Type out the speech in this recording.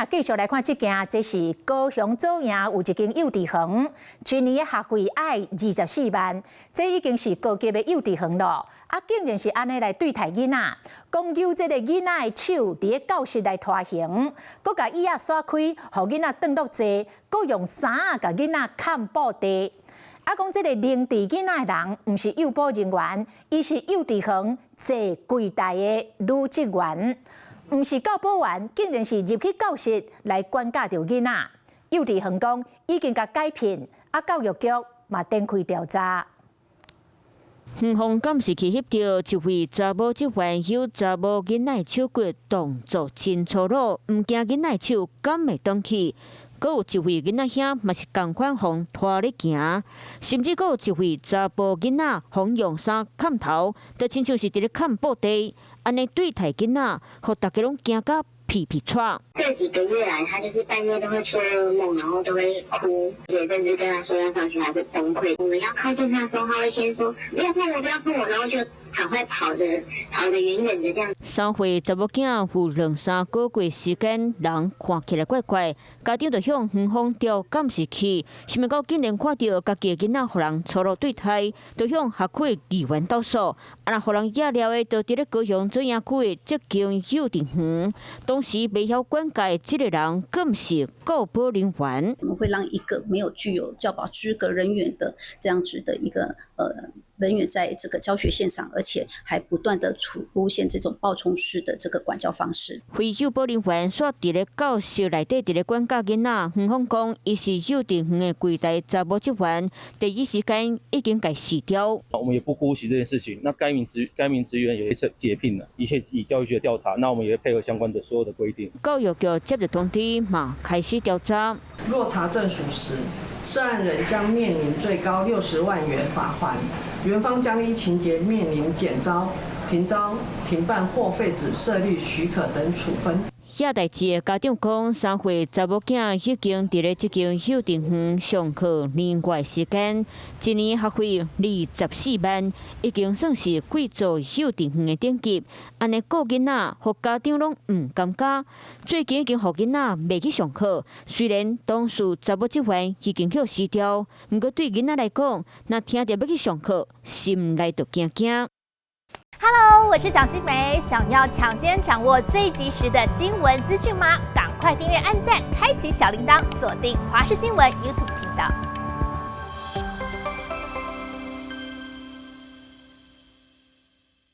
仔继续来看这件，这是高雄左营有一间幼稚园，今年的学费爱24万，这已经是高级的幼稚园了。啊，竟然是安尼来对待囡仔，讲究这个囡仔的手伫咧教室来拖行，佮甲椅仔刷开，互囡仔转落坐，佮用衫啊甲囡仔看布地。啊，讲这个领地囡仔的人，毋是幼保人员，伊是幼稚园坐柜台的女职员。毋是教保员，竟然是入去教室来管教着囡仔。幼稚园讲已经甲改聘，啊，教育局嘛展开调查。园方敢是去翕到一位查某职员有查某囡仔手骨动作真粗鲁，毋惊囡仔手敢会动去。阁有一位囡仔兄嘛是同款，互拖咧行，甚至阁有一位查甫囡仔互用衫砍头，就亲像是伫咧砍布地，安尼对待囡仔，互大家拢惊甲屁屁喘。这几个月来，他就是半夜都会做噩梦，然后都会哭，也甚至跟他说要上学还会崩溃。我们要靠近他的时候，他会先说不要碰我，不要碰我，然后就赶快跑得远远的这样。3岁查某囝有2-3个月时间，人看起来怪怪，家长就向园方调监视器，想要到竟然看到家己的囡仔互人粗鲁对待，就向学区议员投诉，啊，若互人惹了的，就伫咧高雄左营区的这间幼稚园，当时袂晓管教这个人，更是教保人员。我们会让一个没有具有教保资格人员的这样子的一个人员在这个教学现场，而且还不断的出现这种暴冲式的这个管教方式。非幼保人员煞伫咧教室内底伫咧管教囡仔，园方讲伊是幼稚园的柜台查某职员，第一时间已经给洗掉。我们也不姑息这件事情，那该名职员也解聘了，一切以教育局的调查，那我们也会配合相关的所有的规定。教育局接着通知嘛，开始调查。若查证属实，涉案人将面临最高60万元罚款。园方将依情节面临减招、停招、停办或废止设立许可等处分。遐代志的家长讲，3岁查某囝已经伫咧这间幼稚园上课年外时间，一年学费24万，已经算是贵族幼稚园的等级。安尼顾囡仔，互家长拢唔感觉。最近已经互囡仔袂去上课，虽然当事查某职员已经去辞掉，不过对囡仔来讲，若听到要去上课，心内就惊惊。Hello， 我是蒋欣梅。想要抢先掌握最及时的新闻资讯吗？赶快订阅、按赞、开启小铃铛，锁定华视新闻 YouTube 频道。